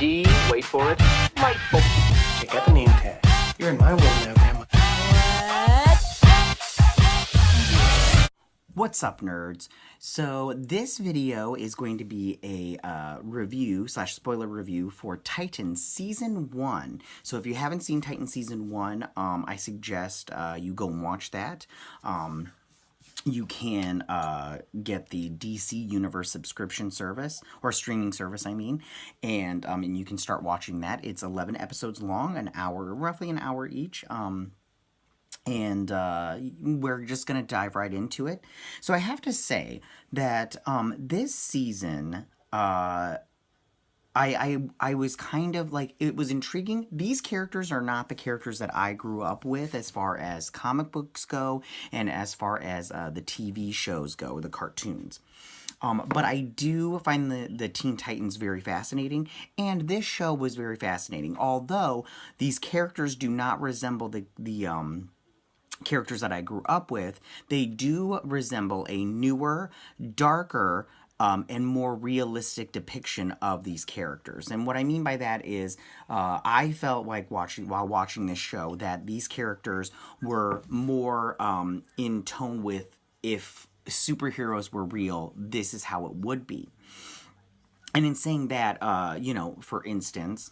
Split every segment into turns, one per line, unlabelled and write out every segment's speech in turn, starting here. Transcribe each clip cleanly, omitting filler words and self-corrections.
D, wait for it, delightful.
Check out the name tag. You're in my world now, Grandma.
What's up, nerds? So this video is going to be a review / spoiler review for Titan Season 1. So if you haven't seen Titan Season 1, I suggest you go and watch that. You can get the DC Universe subscription service, or streaming service, I mean, and you can start watching that. It's 11 episodes long, roughly an hour each. And we're just going to dive right into it. So I have to say that this season, I was kind of like, it was intriguing. These characters are not the characters that I grew up with as far as comic books go and as far as the TV shows go, the cartoons. But I do find the Teen Titans very fascinating, and this show was very fascinating. Although these characters do not resemble the characters that I grew up with, they do resemble a newer, darker, and more realistic depiction of these characters. And what I mean by that is, I felt like while watching this show that these characters were more in tone with, if superheroes were real, this is how it would be. And in saying that, for instance,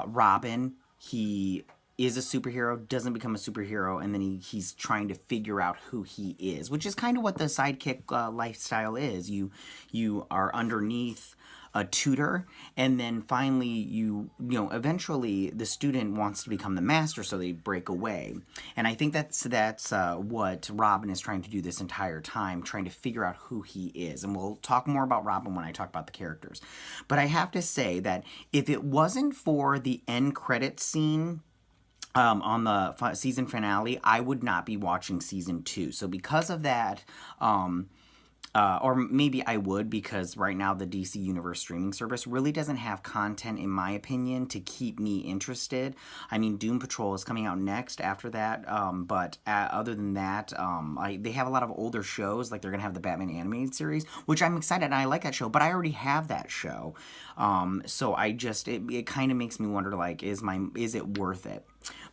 Robin, he is a superhero, doesn't become a superhero, and then he's trying to figure out who he is, which is kind of what the sidekick lifestyle is. You are underneath a tutor, and then finally eventually the student wants to become the master, so they break away. And I think that's what Robin is trying to do this entire time, trying to figure out who he is. And we'll talk more about Robin when I talk about the characters. But I have to say that if it wasn't for the end credits scene on the season finale, I would not be watching season 2. So because of that, or maybe I would, because right now the DC Universe streaming service really doesn't have content, in my opinion, to keep me interested. I mean, Doom Patrol is coming out next after that, but other than that, they have a lot of older shows, like they're going to have the Batman animated series, which I'm excited, and I like that show, but I already have that show. So it kind of makes me wonder, like, is it worth it?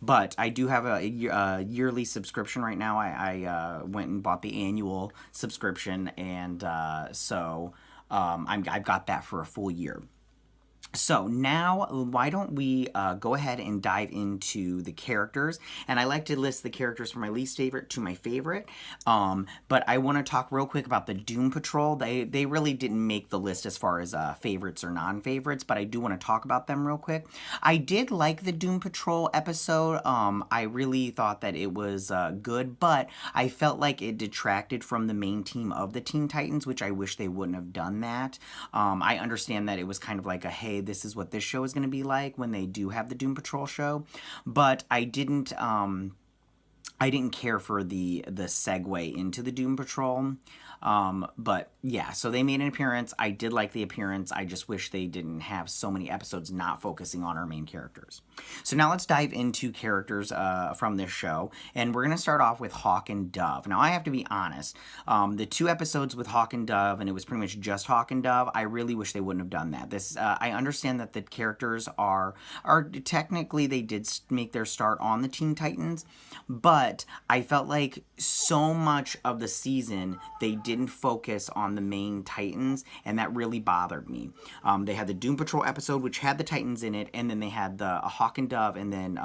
But I do have a yearly subscription right now. I went and bought the annual subscription, and so I've got that for a full year. So now, why don't we go ahead and dive into the characters? And I like to list the characters from my least favorite to my favorite. But I want to talk real quick about the Doom Patrol. They really didn't make the list as far as favorites or non-favorites, but I do want to talk about them real quick. I did like the Doom Patrol episode. I really thought that it was good, but I felt like it detracted from the main team of the Teen Titans, which I wish they wouldn't have done that. I understand that it was kind of like a, hey, this is what this show is going to be like when they do have the Doom Patrol show, but I didn't care for the segue into the Doom Patrol. But yeah, so they made an appearance. I did like the appearance. I just wish they didn't have so many episodes not focusing on our main characters. So now let's dive into characters from this show, and we're going to start off with Hawk and Dove. Now I have to be honest, the 2 episodes with Hawk and Dove, and it was pretty much just Hawk and Dove, I really wish they wouldn't have done that. I understand that the characters are technically, they did make their start on the Teen Titans, but I felt like so much of the season they didn't focus on the main Titans, and that really bothered me. They had the Doom Patrol episode, which had the Titans in it, and then they had the Hawk and Dove, and then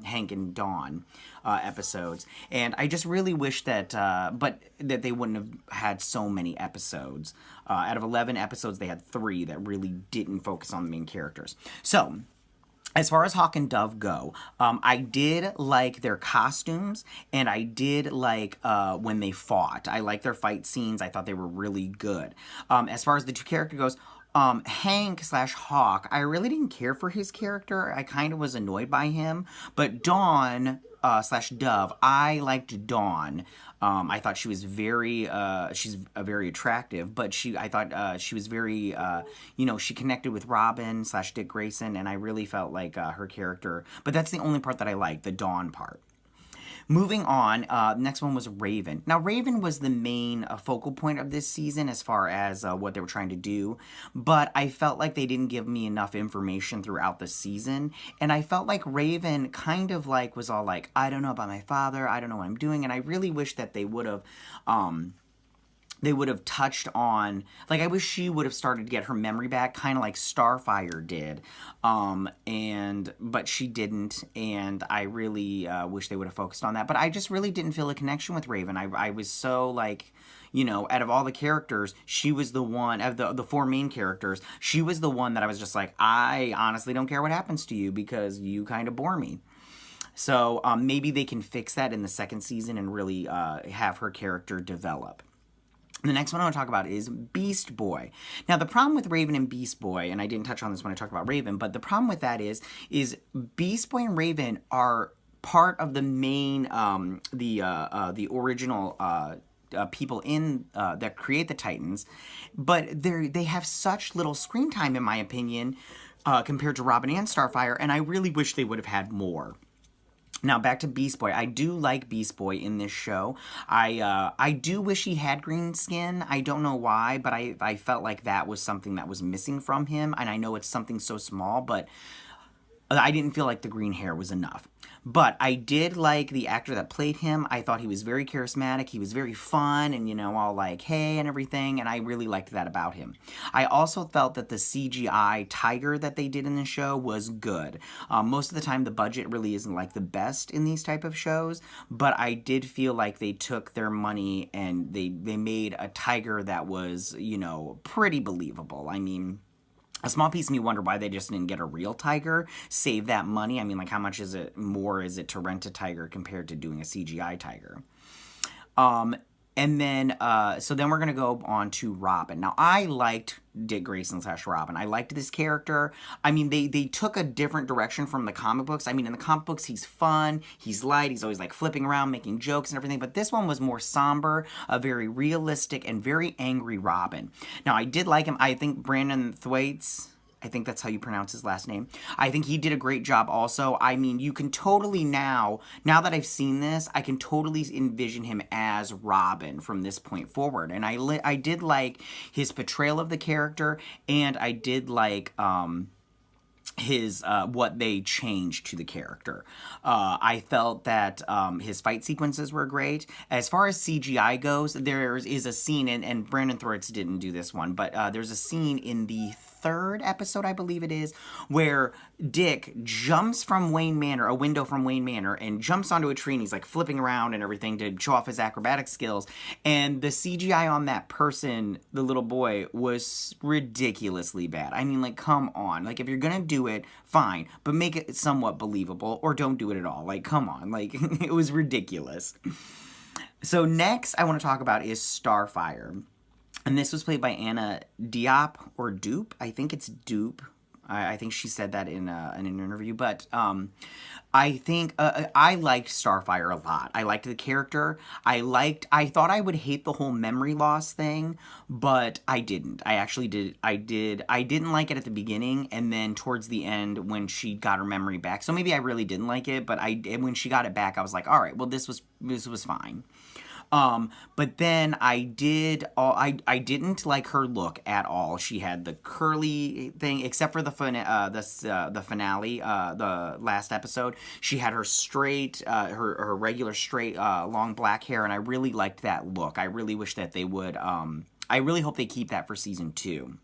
Hank and Dawn episodes. And I just really wish that, that they wouldn't have had so many episodes. Out of 11 episodes, they had 3 that really didn't focus on the main characters. So as far as Hawk and Dove go, I did like their costumes, and I did like when they fought. I liked their fight scenes. I thought they were really good. As far as the 2 characters goes, Hank / Hawk, I really didn't care for his character. I kind of was annoyed by him. But Dawn / Dove, I liked Dawn. I thought she was she's very attractive, but I thought she was very, she connected with Robin / Dick Grayson, and I really felt like her character, but that's the only part that I liked, the Dawn part. Moving on, next one was Raven. Now, Raven was the main focal point of this season as far as what they were trying to do, but I felt like they didn't give me enough information throughout the season, and I felt like Raven kind of like was all like, I don't know about my father, I don't know what I'm doing, and I really wish that they would have touched on, like, I wish she would have started to get her memory back, kind of like Starfire did, but she didn't, and I really wish they would have focused on that, but I just really didn't feel a connection with Raven. I was so, like, you know, out of all the characters, she was the one, of the four main characters, she was the one that I was just like, I honestly don't care what happens to you, because you kind of bore me. So, maybe they can fix that in the second season and really have her character develop. The next one I want to talk about is Beast Boy. Now, the problem with Raven and Beast Boy, and I didn't touch on this when I talked about Raven, but the problem with that is Beast Boy and Raven are part of the main, the original people in that create the Titans, but they have such little screen time, in my opinion, compared to Robin and Starfire, and I really wish they would have had more. Now, back to Beast Boy. I do like Beast Boy in this show. I do wish he had green skin. I don't know why, but I felt like that was something that was missing from him. And I know it's something so small, but I didn't feel like the green hair was enough. But I did like the actor that played him. I thought he was very charismatic. He was very fun and, you know, all like, hey, and everything. And I really liked that about him. I also felt that the CGI tiger that they did in the show was good. Most of the time, the budget really isn't like the best in these type of shows. But I did feel like they took their money and they made a tiger that was, you know, pretty believable. I mean, a small piece of me wonder why they just didn't get a real tiger, save that money. I mean, like, how much is it to rent a tiger compared to doing a CGI tiger? And then, so then we're going to go on to Robin. Now, I liked Dick Grayson / Robin. I liked this character. I mean, they took a different direction from the comic books. I mean, in the comic books, he's fun, he's light, he's always, like, flipping around, making jokes and everything. But this one was more somber, a very realistic and very angry Robin. Now, I did like him. I think Brandon Thwaites, I think that's how you pronounce his last name. I think he did a great job also. I mean, you can totally now that I've seen this, I can totally envision him as Robin from this point forward. And I did like his portrayal of the character, and I did like his what they changed to the character. I felt that his fight sequences were great. As far as CGI goes, there is a scene, and Brandon Thwaites didn't do this one, but there's a scene in the third episode, I believe it is, where Dick jumps from Wayne Manor, a window from Wayne Manor, and jumps onto a tree, and he's like flipping around and everything to show off his acrobatic skills. And the CGI on that person, the little boy, was ridiculously bad. I mean, like, come on. Like, if you're gonna do it, fine, but make it somewhat believable, or don't do it at all. Like, come on. Like, it was ridiculous. So next I want to talk about is Starfire. And this was played by Anna Diop, or Dupe. I think it's Dupe. I think she said that in an interview. But I think I liked Starfire a lot. I liked the character. I thought I would hate the whole memory loss thing, but I didn't. I actually did. I didn't like it at the beginning, and then towards the end when she got her memory back. So maybe I really didn't like it, but when she got it back, I was like, all right, well, this was fine. But then I didn't like her look at all. She had the curly thing, except for the finale, the last episode. She had her straight, her regular straight, long black hair, and I really liked that look. I really wish that they would, I really hope they keep that for season 2.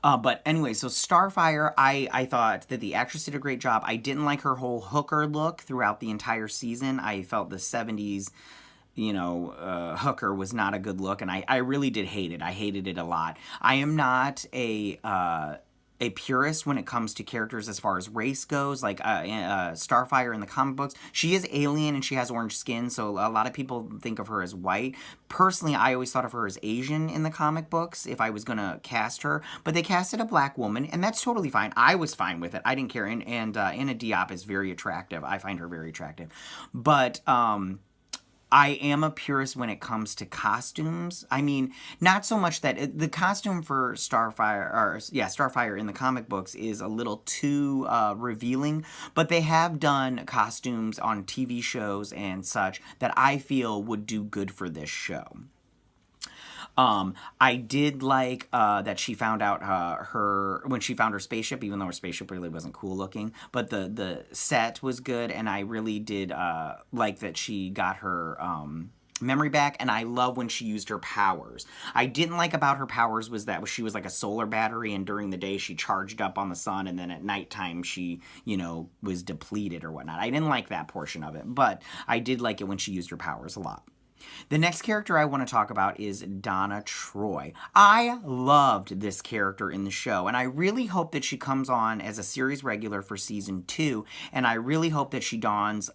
But anyway, so Starfire, I thought that the actress did a great job. I didn't like her whole hooker look throughout the entire season. I felt the 70s, hooker was not a good look, and I really did hate it. I hated it a lot. I am not a purist when it comes to characters as far as race goes, like Starfire in the comic books. She is alien and she has orange skin, so a lot of people think of her as white. Personally, I always thought of her as Asian in the comic books if I was going to cast her, but they casted a black woman, and that's totally fine. I was fine with it. I didn't care, and Anna Diop is very attractive. I find her very attractive, but I am a purist when it comes to costumes. I mean, not so much that the costume for Starfire in the comic books is a little too revealing, but they have done costumes on TV shows and such that I feel would do good for this show. I did like that she found out when she found her spaceship, even though her spaceship really wasn't cool looking, but the set was good, and I really did like that she got her memory back, and I love when she used her powers. I didn't like about her powers was that she was like a solar battery, and during the day she charged up on the sun, and then at nighttime she, was depleted or whatnot. I didn't like that portion of it, but I did like it when she used her powers a lot. The next character I want to talk about is Donna Troy. I loved this character in the show, and I really hope that she comes on as a series regular for season 2, and I really hope that she dons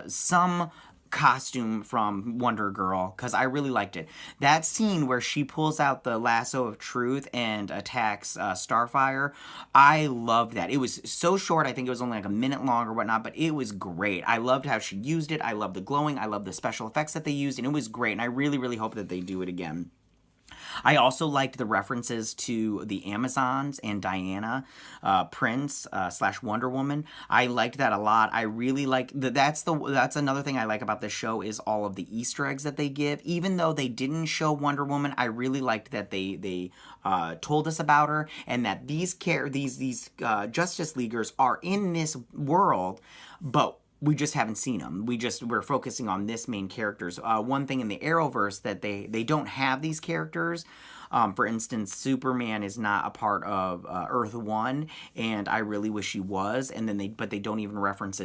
some costume from Wonder Girl, because I really liked it. That scene where she pulls out the lasso of truth and attacks Starfire, I loved that. It was so short, I think it was only like a minute long or whatnot, but it was great. I loved how she used it. I loved the glowing. I loved the special effects that they used, and it was great, and I really, really hope that they do it again. I also liked the references to the Amazons and Diana, Prince / Wonder Woman. I liked that a lot. I really like that's another thing I like about this show is all of the Easter eggs that they give. Even though they didn't show Wonder Woman, I really liked that they told us about her, and that these Justice Leaguers are in this world, but we just haven't seen them. We're focusing on this main characters. One thing in the Arrowverse that they don't have these characters. For instance, Superman is not a part of Earth 1, and I really wish he was. And then they don't even reference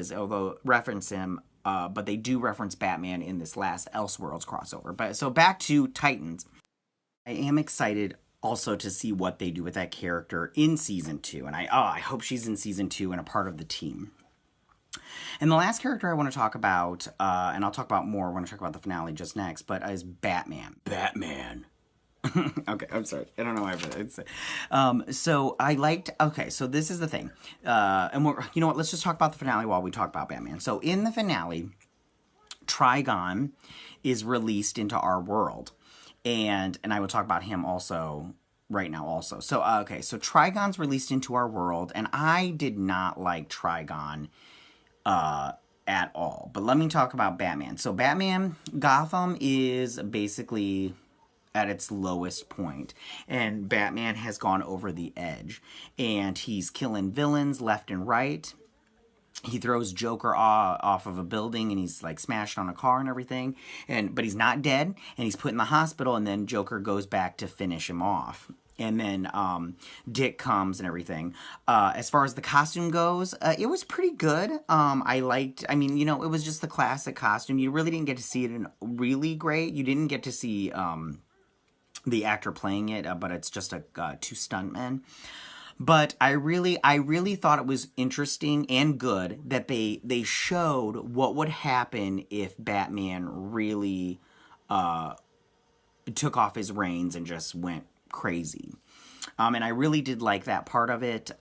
him. But they do reference Batman in this last Elseworlds crossover. But so back to Titans. I am excited also to see what they do with that character in season 2, and I hope she's in season 2 and a part of the team. And the last character I want to talk about, and I'll talk about more when I talk about the finale just next, but is Batman. Batman. Okay, I'm sorry. I don't know why I said so I liked, okay, so this is the thing. And you know what, let's just talk about the finale while we talk about Batman. So in the finale, Trigon is released into our world. And I will talk about him also right now also. So, okay, so Trigon's released into our world, and I did not like Trigon at all. But let me talk about Batman. So Batman, Gotham is basically at its lowest point, and Batman has gone over the edge, and he's killing villains left and right. He throws Joker off of a building, and he's like smashed on a car and everything, but he's not dead, and he's put in the hospital, and then Joker goes back to finish him off. And then Dick comes and everything. As far as the costume goes, it was pretty good. It was just the classic costume. You really didn't get to see it in really great. You didn't get to see the actor playing it, but it's just two stuntmen. But I really thought it was interesting and good that they showed what would happen if Batman really took off his reins and just went crazy. And I really did like that part of it.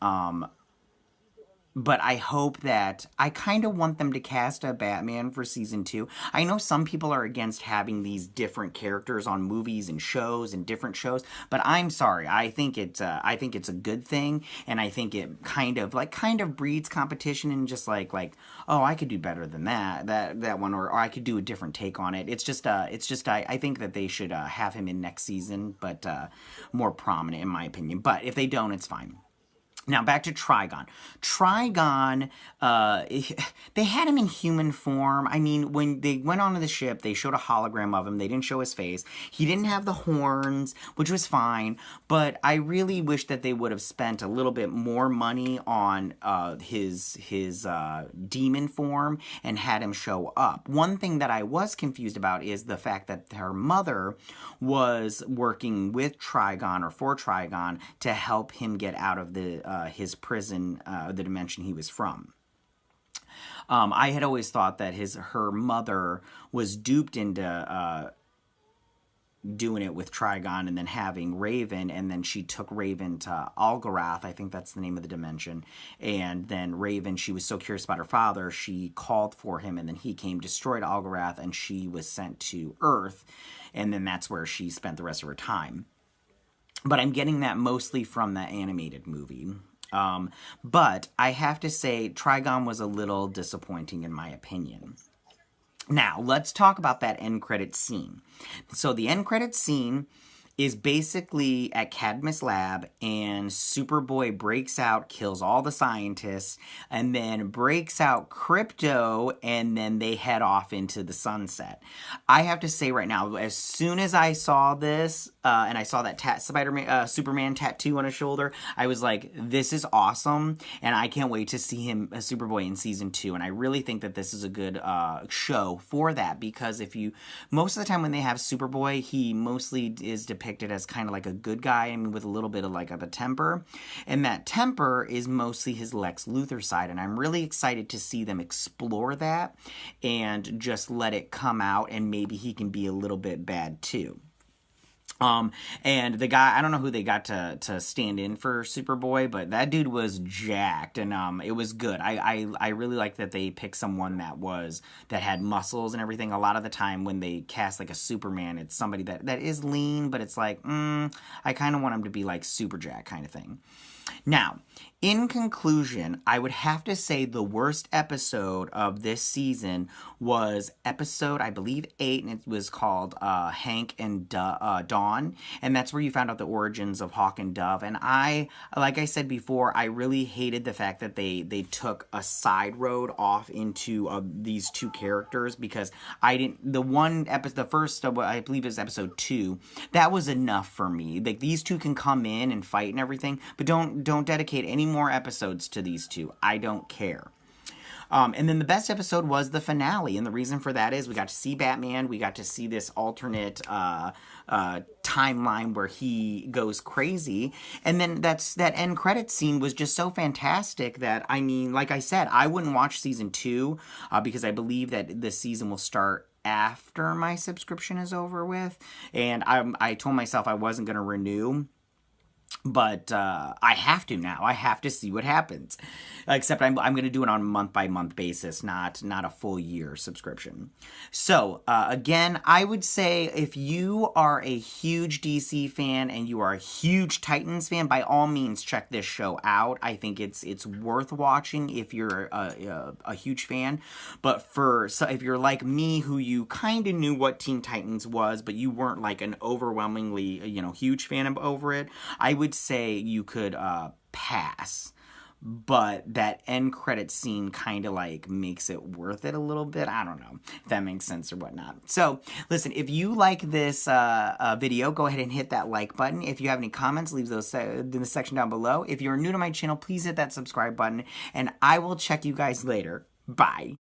But I hope that I kind of want them to cast a Batman for season 2. I know some people are against having these different characters on movies and shows and different shows, but I'm sorry. I think it's a good thing, and I think it kind of breeds competition and just like oh, I could do better than that one, or I could do a different take on it. I think that they should have him in next season, but more prominent in my opinion. But if they don't, it's fine. Now, back to Trigon. Trigon, they had him in human form. I mean, when they went onto the ship, they showed a hologram of him. They didn't show his face. He didn't have the horns, which was fine. But I really wish that they would have spent a little bit more money on his demon form and had him show up. One thing that I was confused about is the fact that her mother was working with Trigon or for Trigon to help him get out of his prison, the dimension he was from. I had always thought that her mother was duped into doing it with Trigon and then having Raven, and then she took Raven to Algarath, I think that's the name of the dimension, and then Raven, she was so curious about her father, she called for him, and then he came, destroyed Algarath, and she was sent to Earth, and then that's where she spent the rest of her time. But I'm getting that mostly from the animated movie. But I have to say, Trigon was a little disappointing in my opinion. Now, let's talk about that end credit scene. So the end credit scene is basically at Cadmus Lab, and Superboy breaks out, kills all the scientists, and then breaks out Crypto, and then they head off into the sunset. I have to say right now, as soon as I saw this, and I saw that Superman tattoo on his shoulder, I was like, this is awesome, and I can't wait to see him as Superboy in season 2, and I really think that this is a good show for that, because most of the time when they have Superboy, he mostly is depicted as kind of like a good guy, I mean, with a little bit of like a temper, and that temper is mostly his Lex Luthor side, and I'm really excited to see them explore that and just let it come out, and maybe he can be a little bit bad too. And the guy, I don't know who they got to stand in for Superboy, but that dude was jacked, and it was good. I really like that they picked someone that had muscles and everything. A lot of the time when they cast like a Superman, it's somebody that is lean, but it's like, I kind of want him to be like super jacked kind of thing. Now, in conclusion, I would have to say the worst episode of this season was episode, I believe, 8, and it was called Hank and Dawn, and that's where you found out the origins of Hawk and Dove, and like I said before, I really hated the fact that they took a side road off into these two characters, because the first, I believe it was episode 2, that was enough for me. Like, these two can come in and fight and everything, but don't dedicate any more episodes to these two. I don't care. And then the best episode was the finale, and the reason for that is we got to see Batman, we got to see this alternate timeline where he goes crazy, and then that end credit scene was just so fantastic that, I mean, like I said, I wouldn't watch season 2 because I believe that the season will start after my subscription is over with, and I told myself I wasn't going to renew. But I have to now. I have to see what happens. Except I'm going to do it on a month-by-month basis, not a full year subscription. So, again, I would say if you are a huge DC fan and you are a huge Titans fan, by all means, check this show out. I think it's worth watching if you're a huge fan. But if you're like me, who you kind of knew what Teen Titans was, but you weren't like an overwhelmingly, huge fan over it, I would say you could pass, but that end credit scene kind of like makes it worth it a little bit. I don't know if that makes sense or whatnot. So listen, if you like this video, go ahead and hit that like button. If you have any comments, leave those in the section down below. If you're new to my channel, please hit that subscribe button, and I will check you guys later. Bye.